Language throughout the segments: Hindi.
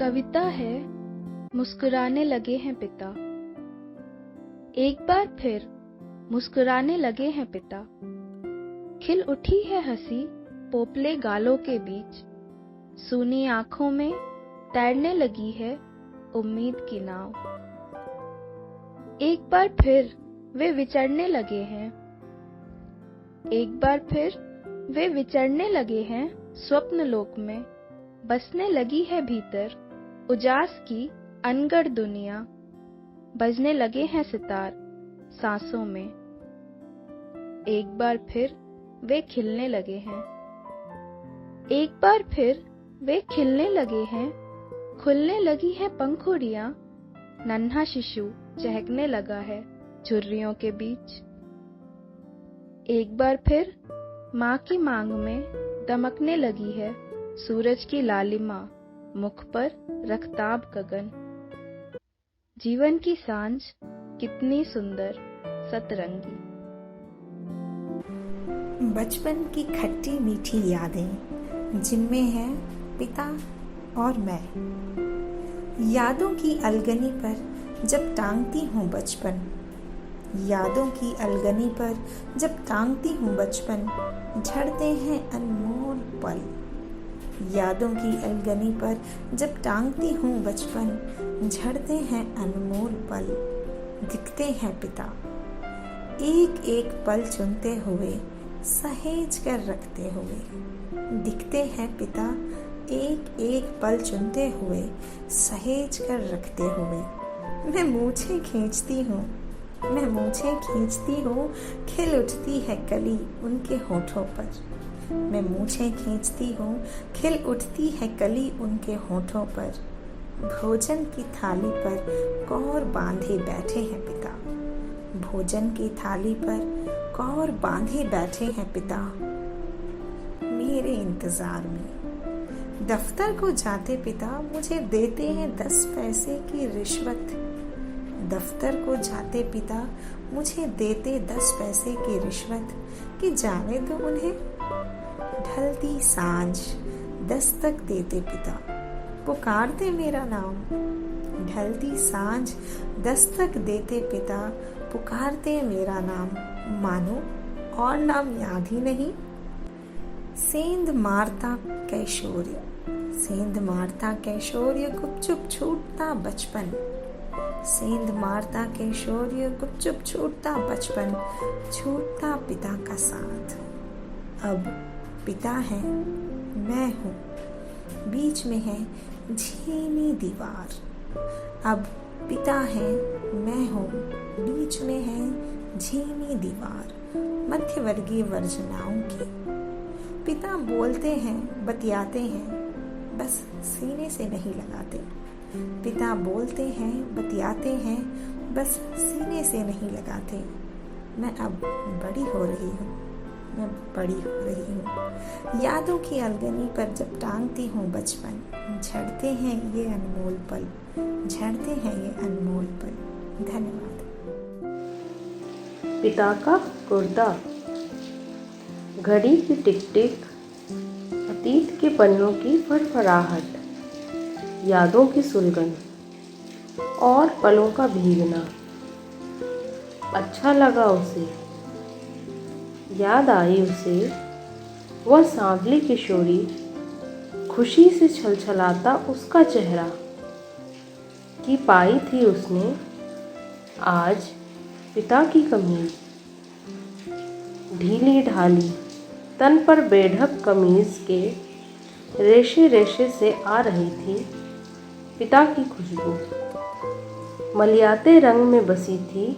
कविता है मुस्कुराने लगे हैं पिता। एक बार फिर मुस्कुराने लगे हैं पिता। खिल उठी है हंसी पोपले गालों के बीच। सूनी आंखों में तैरने लगी है उम्मीद की नाव। एक बार फिर वे विचरने लगे हैं। एक बार फिर वे विचरने लगे हैं स्वप्न लोक में। बसने लगी है भीतर उजास की अनगढ़ दुनिया। बजने लगे हैं सितार सांसों में। एक बार फिर वे खिलने लगे हैं। एक बार फिर वे खिलने लगे हैं। खुलने लगी है पंखुड़ियां। नन्हा शिशु चहकने लगा है झुर्रियों के बीच। एक बार फिर माँ की मांग में दमकने लगी है सूरज की लालिमा। मुख पर रख्ताब गगन। जीवन की सांझ कितनी सुंदर सतरंगी। बचपन की खट्टी मीठी यादें जिनमें है पिता और मैं। यादों की अलगनी पर जब टांगती हूँ बचपन। यादों की अलगनी पर जब टांगती हूँ बचपन। झड़ते हैं अनमोल पल। यादों की अलगनी पर जब टांगती हूँ बचपन। झड़ते हैं अनमोल पल। दिखते हैं पिता एक एक पल चुनते हुए सहेज कर रखते हुए। दिखते हैं पिता एक एक पल चुनते हुए सहेज कर रखते हुए। मैं मूछें खींचती हूँ मैं मूछें खींचती हूँ खिल उठती है कली उनके होठों पर। मैं मूछें खींचती हूँ खिल उठती है कली उनके होठों पर। भोजन की थाली पर कौर बांधे बैठे हैं पिता। भोजन की थाली पर कौर बांधे बैठे हैं पिता मेरे इंतजार में। दफ्तर को जाते पिता मुझे देते हैं 10 पैसे की रिश्वत। दफ्तर को जाते पिता मुझे देते 10 पैसे की रिश्वत कि जाने दो उन्हें। ढलती सांझ दस्तक देते पिता पुकारते मेरा नाम। ढलती सांझ दस्तक देते पिता पुकारते मेरा नाम। मानो और नाम याद ही नहीं। सेंध मारता कैशोर्य सेंध मारता कैशोर्य गुपचुप छूटता बचपन। सेंध मारता कैशोर्य गुपचुप छूटता बचपन। छूटता पिता का साथ। अब पिता है मैं हूँ बीच में है झीनी दीवार। अब पिता है मैं हूँ बीच में है झीनी दीवार मध्यवर्गीय वर्जनाओं की। पिता बोलते हैं बतियाते हैं बस सीने से नहीं लगाते। पिता बोलते हैं बतियाते हैं बस सीने से नहीं लगाते। मैं अब बड़ी हो रही हूँ मैं बड़ी हो रही हूँ। यादों की अलगनी पर जब टांगती हूँ बचपन। झड़ते हैं ये अनमोल पल। झड़ते हैं ये अनमोल पल। धन्यवाद। पिता का कुर्ता। घड़ी की टिक टिक अतीत के पन्नों की फड़फड़ाहट। यादों की सुलगन और पलों का भीगना। अच्छा लगा उसे। याद आई उसे वह सांवली किशोरी। खुशी से छलछलाता उसका चेहरा कि पाई थी उसने आज पिता की कमीज। ढीली ढाली तन पर बेढक कमीज के रेशे रेशे से आ रही थी पिता की खुशबू। मलियाते रंग में बसी थी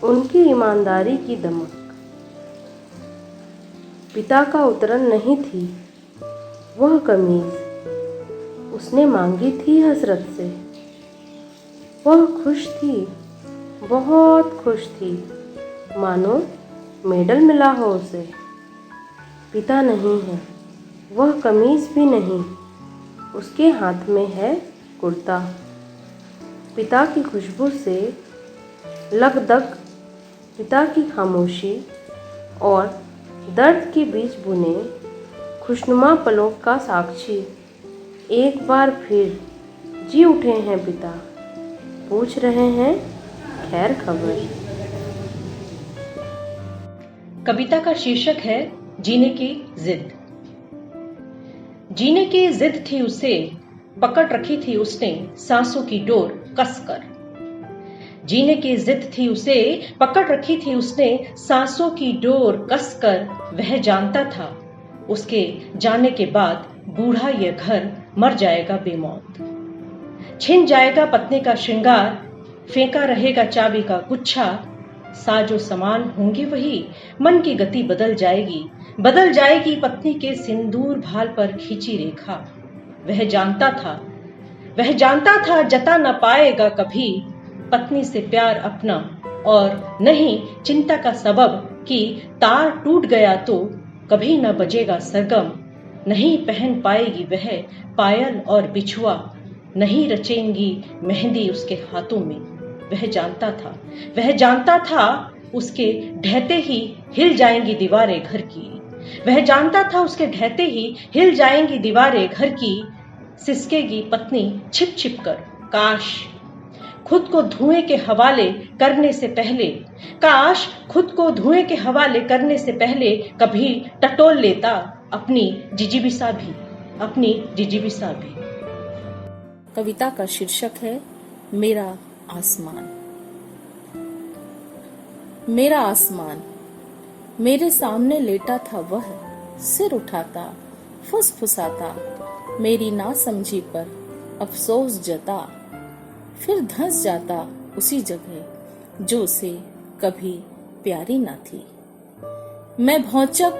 उनकी ईमानदारी की दमक। पिता का उतरन नहीं थी वह कमीज। उसने मांगी थी हसरत से। वह खुश थी बहुत खुश थी मानो मेडल मिला हो उसे। पिता नहीं है वह कमीज भी नहीं। उसके हाथ में है कुर्ता। पिता की खुशबू से लगदग पिता की खामोशी और दर्द के बीच बुने खुशनुमा पलों का साक्षी एक बार फिर जी उठे हैं पिता, पूछ रहे हैं खैर खबर। कविता का शीर्षक है जीने की जिद। जीने की जिद थी उसे, पकड़ रखी थी उसने सांसों की डोर कसकर। जीने की जिद थी उसे, पकड़ रखी थी उसने सांसों की डोर कसकर। वह जानता था उसके जाने के बाद बूढ़ा यह घर मर जाएगा बेमौत। छिन जाएगा पत्नी का श्रृंगार, फेंका रहेगा चाबी का गुच्छा। साजो सामान होंगे वही, मन की गति बदल जाएगी पत्नी के सिंदूर भाल पर खींची रेखा। वह जानता था जता न पाएगा कभी पत्नी से प्यार अपना, और नहीं चिंता का सबब कि तार टूट गया तो कभी न बजेगा सरगम। नहीं पहन पाएगी वह पायल और बिछुआ, नहीं रचेंगी मेहंदी उसके हाथों में। वह जानता था उसके ढहते ही हिल जाएंगी दीवारें घर की। वह जानता था उसके ढहते ही हिल जाएंगी दीवारें घर की। सिसकेगी पत्नी छिप छिप कर, काश खुद को धुएं के हवाले करने से पहले कभी टटोल लेता अपनी जिजीबिसा भी। कविता का शीर्षक है मेरा आसमान। मेरा आसमान मेरे सामने लेटा था, वह सिर उठाता फुसफुसाता, मेरी नासमझी पर अफसोस जता, फिर धंस जाता उसी जगह जो उसे कभी प्यारी ना थी। मैं भौचक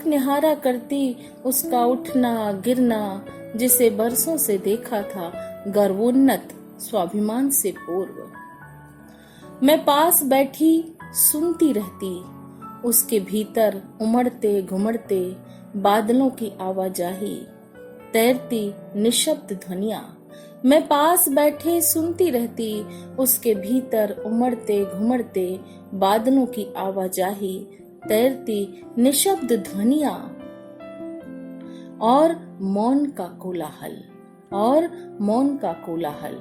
निहारा करती उसका उठना गिरना, जिसे बरसों से देखा था गर्वोन्नत स्वाभिमान से पूर्व। मैं पास बैठी सुनती रहती उसके भीतर उमड़ते घुमड़ते बादलों की आवाजाही, तैरती निशब्द ध्वनियां। मैं पास बैठे सुनती रहती उसके भीतर उमड़ते घुमड़ते बादलों की आवाजाही, तैरती निशब्द ध्वनियां और मौन का कोलाहल।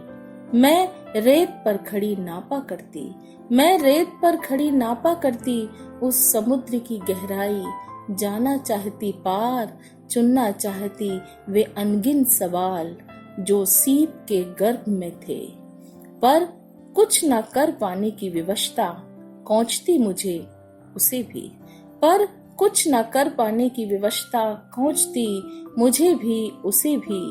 मैं रेत पर खड़ी नापा करती उस समुद्र की गहराई, जाना चाहती पार, चुनना चाहती वे अनगिन सवाल जो सीप के गर्भ में थे। पर कुछ न कर पाने की विवशता कोंचती मुझे उसे भी।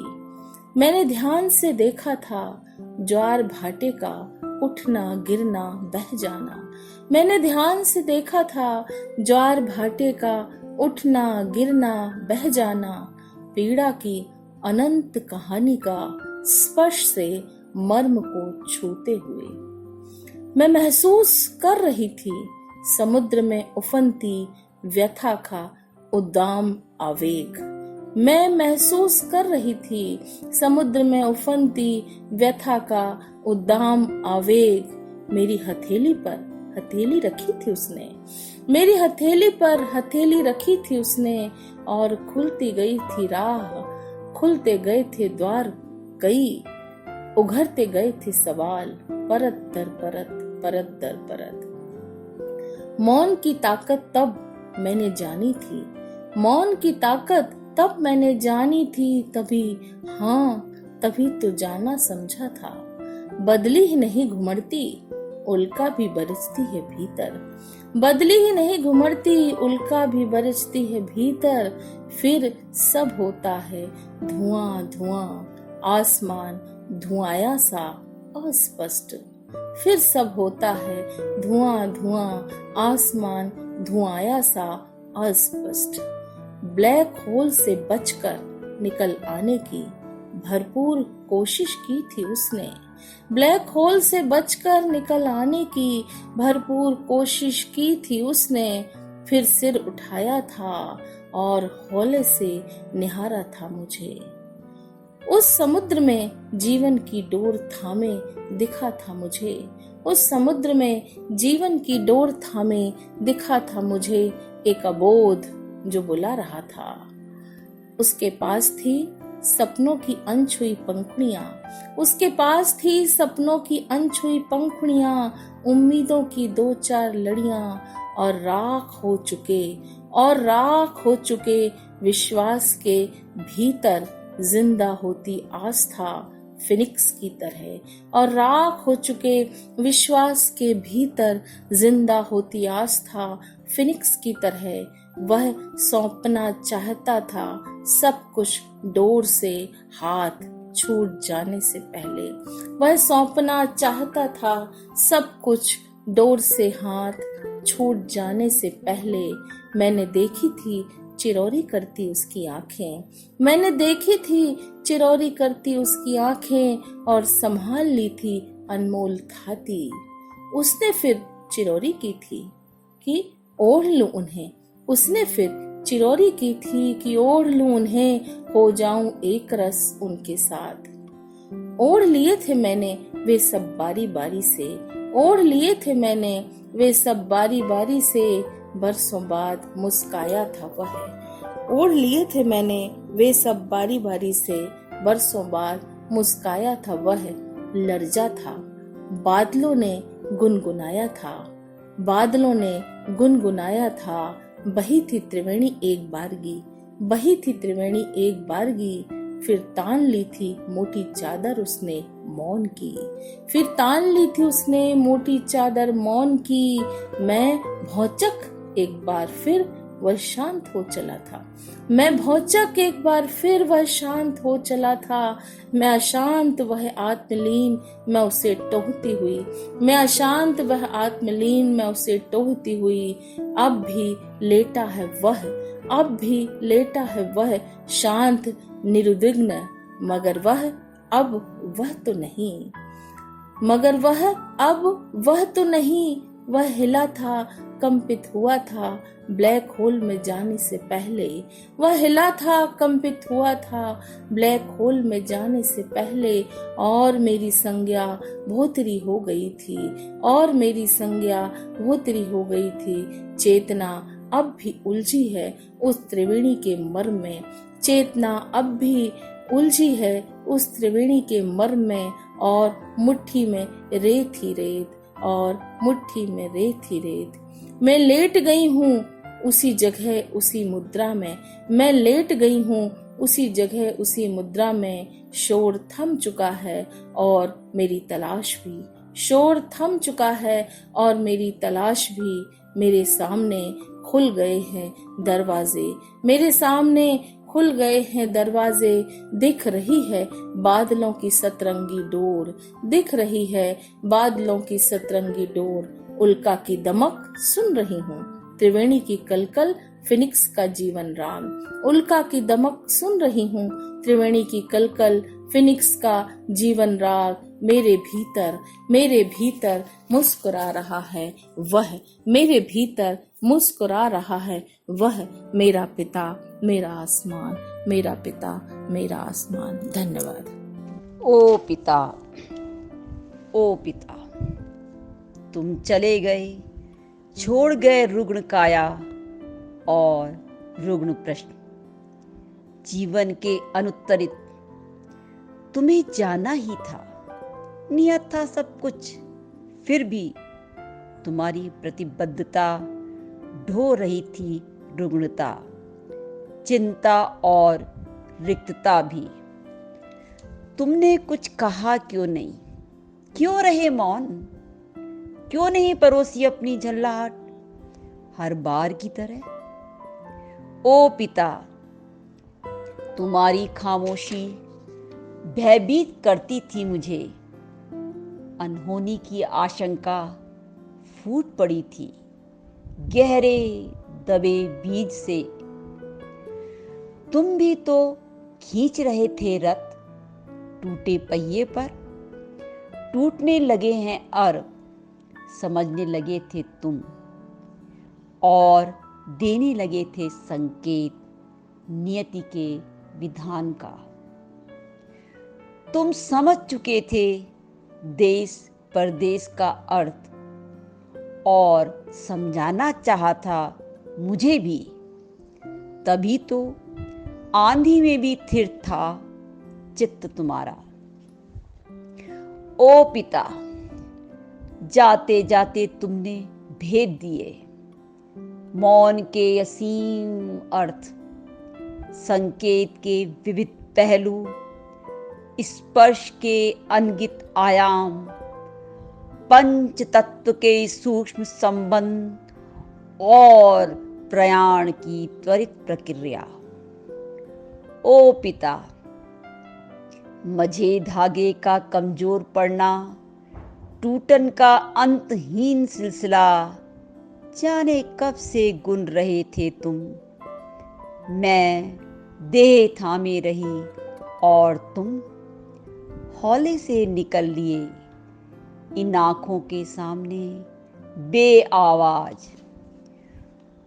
मैंने ध्यान से देखा था ज्वार भाटे का उठना गिरना बह जाना। मैंने ध्यान से देखा था ज्वार भाटे का उठना गिरना बह जाना, पीड़ा की अनंत कहानी का स्पर्श से मर्म को छूते हुए। मैं महसूस कर रही थी समुद्र में उफनती व्यथा का उद्दाम आवेग। मैं महसूस कर रही थी समुद्र में उफनती व्यथा का उद्दाम आवेग। मेरी हथेली पर हथेली रखी थी उसने, मेरी हथेली पर हथेली रखी थी उसने, और खुलती गई थी राह, खुलते गए थे द्वार कई, उघरते गए थे सवाल परत दर परत, परत दर परत। मौन की ताकत तब मैंने जानी थी, मौन की ताकत तब मैंने जानी थी, तभी तो जाना समझा था। बदली ही नहीं घुमड़ती उल्का भी बरसती है भीतर, बदली ही नहीं घुमड़ती उल्का भी बरसती है भीतर। फिर सब होता है धुआं धुआं, आसमान धुआया सा अस्पष्ट। फिर सब होता है धुआं धुआं, आसमान धुआया सा अस्पष्ट। ब्लैक होल से बचकर निकल आने की भरपूर कोशिश की थी उसने, ब्लैक होल से बचकर निकल आने की भरपूर कोशिश की थी उसने। फिर सिर उठाया था और हौले से निहारा था मुझे। उस समुद्र में जीवन की डोर थामे दिखा था मुझे, उस समुद्र में जीवन की डोर थामे दिखा था मुझे एक अबोध जो बुला रहा था। उसके पास थी सपनों की अनछुई पंखुड़ियां, उसके पास थी सपनों की अनछुई पंखुड़ियां, उम्मीदों की दो चार लड़ियां, और राख हो चुके विश्वास के भीतर जिंदा होती आस्था फिनिक्स की तरह, और राख हो चुके विश्वास के भीतर जिंदा होती आस्था फिनिक्स की तरह। वह सौंपना चाहता था सब कुछ डोर से हाथ छूट जाने से पहले, वह सौंपना चाहता था सब कुछ डोर से हाथ छूट जाने से पहले। मैंने देखी थी चिरौरी करती उसकी आंखें, मैंने देखी थी चिरौरी करती उसकी आंखें, और संभाल ली थी अनमोल थाती। उसने फिर चिरौरी की थी कि ओढ़ लूं उन्हें, उसने फिर चिरौरी की थी कि ओढ़ लूं उन्हें, हो जाऊं एक रस उनके साथ। ओढ़ लिए थे मैंने वे सब बारी बारी से, ओढ़ लिए थे मैंने वे सब बारी बारी से, बरसों बाद मुस्काया था वह। ओढ़ लिए थे मैंने वे सब बारी बारी से, बरसों बाद मुस्काया था वह। लर्जा था बादलों ने गुनगुनाया था, बादलों ने गुनगुनाया था, बही थी त्रिवेणी एक बारगी, बही थी त्रिवेणी एक बारगी, फिर तान ली थी मोटी चादर उसने मौन की, फिर तान ली थी उसने मोटी चादर मौन की। मैं भौचक एक बार फिर वह शांत हो चला था, मैं भौचक एक बार फिर वह शांत हो चला था। मैं अशांत वह आत्मलीन मैं उसे टोहती हुई, मैं अशांत वह आत्मलीन मैं उसे टोहती हुई। अब भी लेटा है वह, अब भी लेटा है वह शांत निरुद्विग्न, मगर वह अब वह तो नहीं, मगर वह अब वह तो नहीं। वह हिला था, कंपित हुआ था ब्लैक होल में जाने से पहले, वह हिला था, कंपित हुआ था ब्लैक होल में जाने से पहले। और मेरी संज्ञा भोतरी हो गई थी, और मेरी संज्ञा भोतरी हो गई थी। चेतना अब भी उलझी है उस त्रिवेणी के मर्म में, चेतना अब भी उलझी है उस त्रिवेणी के मर्म में, और मुट्ठी में रेत ही रेत, और मुट्ठी में रेत ही रेत। मैं लेट गई हूँ उसी जगह उसी मुद्रा में, मैं लेट गई हूँ उसी जगह उसी मुद्रा में। शोर थम चुका है और मेरी तलाश भी, शोर थम चुका है और मेरी तलाश भी। मेरे सामने खुल गए हैं दरवाजे, मेरे सामने खुल गए हैं दरवाजे। दिख रही है बादलों की सतरंगी डोर, दिख रही है बादलों की सतरंगी डोर। उल्का की दमक सुन रही हूँ, त्रिवेणी की कलकल, फिनिक्स का जीवन राग। उल्का की दमक सुन रही हूँ, त्रिवेणी की कलकल, फिनिक्स का जीवन राग। मेरे भीतर मुस्कुरा रहा है वह, मेरे भीतर मुस्कुरा रहा है वह। मेरा पिता मेरा आसमान, मेरा पिता मेरा आसमान। धन्यवाद। ओ पिता, ओ पिता, तुम चले गए, छोड़ गए रुग्ण काया और रुग्ण प्रश्न, जीवन के अनुत्तरित। तुम्हें जाना ही था, नियत था सब कुछ, फिर भी तुम्हारी प्रतिबद्धता ढो रही थी रुग्णता, चिंता और रिक्तता भी। तुमने कुछ कहा क्यों नहीं, क्यों रहे मौन, क्यों नहीं परोसी अपनी झल्लाहट हर बार की तरह। ओ पिता, तुम्हारी खामोशी भयभीत करती थी मुझे, अनहोनी की आशंका फूट पड़ी थी गहरे दबे बीज से। तुम भी तो खींच रहे थे रथ टूटे पहिए पर, टूटने लगे हैं और समझने लगे थे तुम, और देने लगे थे संकेत नियति के विधान का। तुम समझ चुके थे देश परदेश का अर्थ, और समझाना चाहा था मुझे भी। तभी तो आंधी में भी थिर था चित्त तुम्हारा। ओ पिता, जाते जाते तुमने भेद दिए मौन के असीम अर्थ, संकेत के विविध पहलू, स्पर्श के अनगित आयाम, पंच तत्व के सूक्ष्म संबंध और प्रयाण की त्वरित प्रक्रिया। ओ पिता, मझे धागे का कमजोर पड़ना, टूटन का अंतहीन सिलसिला, जाने कब से गुन रहे थे तुम। मैं देह थामे रही और तुम हौले से निकल लिए इन आंखों के सामने बे आवाज।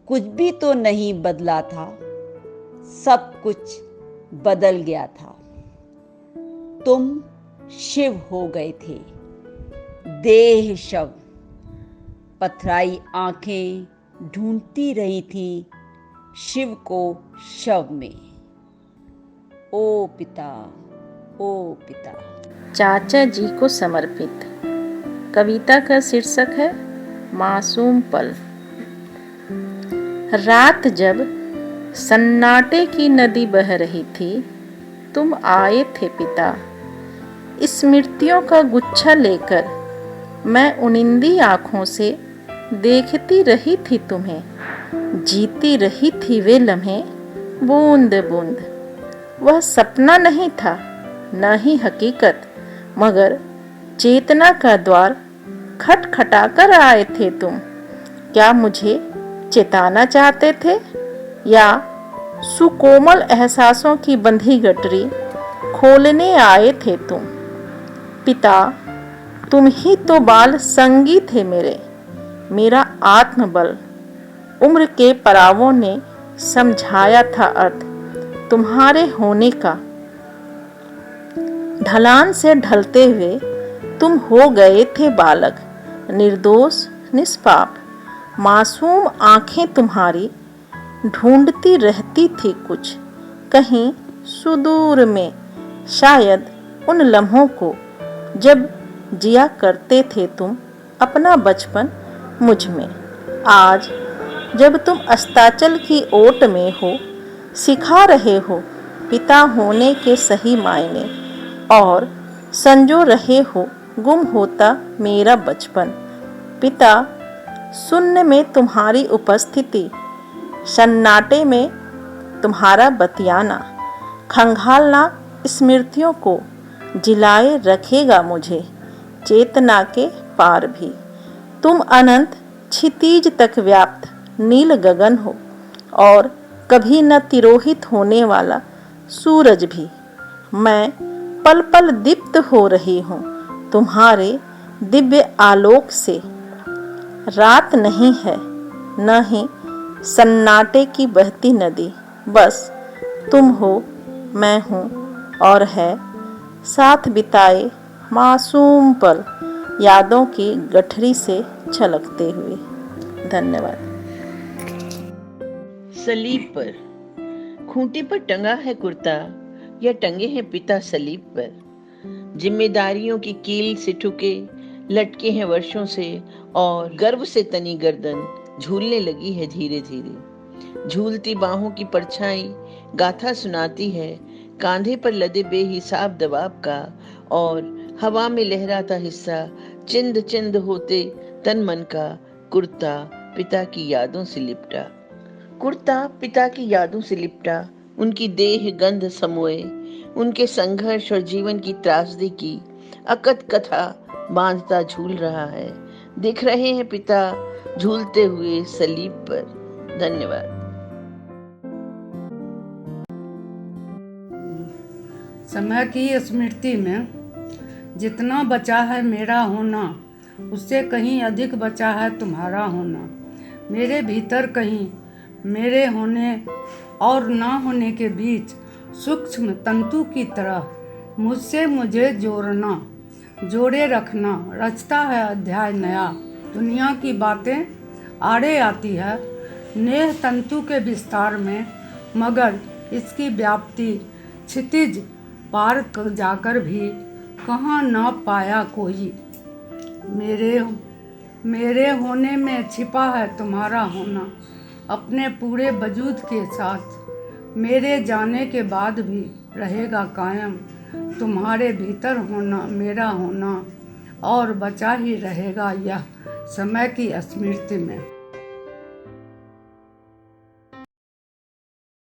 कुछ भी तो नहीं बदला था, सब कुछ बदल गया था। तुम शिव हो गए थे, देह शव। पथराई आंखें ढूंढती रही थी शिव को शव में। ओ पिता, ओ पिता। चाचा जी को समर्पित कविता का शीर्षक है मासूम पल। रात जब सन्नाटे की नदी बह रही थी, तुम आए थे पिता। स्मृतियों का गुच्छा लेकर मैं उनिंदी आंखों से देखती रही थी तुम्हें। जीती रही थी वे लम्हे बूंद बूंद। वह सपना नहीं था, न ही हकीकत, मगर चेतना का द्वार खटखटाकर आए थे तुम। क्या मुझे चेताना चाहते थे या सुकोमल एहसासों की बंधी गठरी खोलने आए थे तुम? पिता, तुम ही तो बाल संगी थे मेरा आत्मबल। उम्र के पड़ावों ने समझाया था अर्थ तुम्हारे होने का। ढलान से ढलते हुए तुम हो गए थे बालक, निर्दोष निष्पाप। मासूम आंखें तुम्हारी ढूंढती रहती थी कुछ, कहीं सुदूर में, शायद उन लम्हों को जब जिया करते थे तुम अपना बचपन मुझ में। आज जब तुम अस्ताचल की ओट में हो, सिखा रहे हो पिता होने के सही मायने, और संजो रहे हो गुम होता मेरा बचपन। पिता, शून्य में तुम्हारी उपस्थिति, सन्नाटे में तुम्हारा बतियाना, खंगालना स्मृतियों को जिलाए रखेगा मुझे चेतना के पार भी। तुम अनंत क्षितिज तक व्याप्त नील गगन हो और कभी न तिरोहित होने वाला सूरज भी। मैं पल पल दीप्त हो रही हूँ तुम्हारे दिव्य आलोक से। रात नहीं है, न ही सन्नाटे की बहती नदी, बस तुम हो, मैं हूँ और है साथ बिताए मासूम पल, यादों की गठरी से छलकते हुए। धन्यवाद। सलीब पर खूंटी पर टंगा है कुर्ता, या टंगे हैं पिता सलीब पर। जिम्मेदारियों की कील से ठुके लटके हैं वर्षों से, और गर्व से तनी गर्दन झूलने लगी है धीरे धीरे। झूलती बाहों की परछाई गाथा सुनाती है कांधे पर लदे बेहिसाब दबाव का, और हवा में लहराता हिस्सा चिंद चिंद होते तन मन का। कुर्ता पिता की यादों से लिपटा, कुर्ता पिता की यादों से लिपटा, उनकी देह गंध समोए, उनके संघर्ष और जीवन की त्रासदी की अकथ कथा बांधता झूल रहा है। दिख रहे हैं पिता झूलते हुए सलीब पर। धन्यवाद। समय की स्मृति में जितना बचा है मेरा होना, उससे कहीं अधिक बचा है तुम्हारा होना। मेरे भीतर कहीं मेरे होने और ना होने के बीच सूक्ष्म तंतु की तरह मुझसे मुझे जोड़ना, जोड़े रखना रचता है अध्याय नया। दुनिया की बातें आड़े आती है नेह तंतु के विस्तार में, मगर इसकी व्याप्ति क्षितिज पार जाकर भी कहाँ ना पाया कोई। मेरे होने में छिपा है तुम्हारा होना, अपने पूरे वजूद के साथ। मेरे जाने के बाद भी रहेगा कायम तुम्हारे भीतर होना, मेरा होना, और बचा ही रहेगा यह समय की स्मृति में।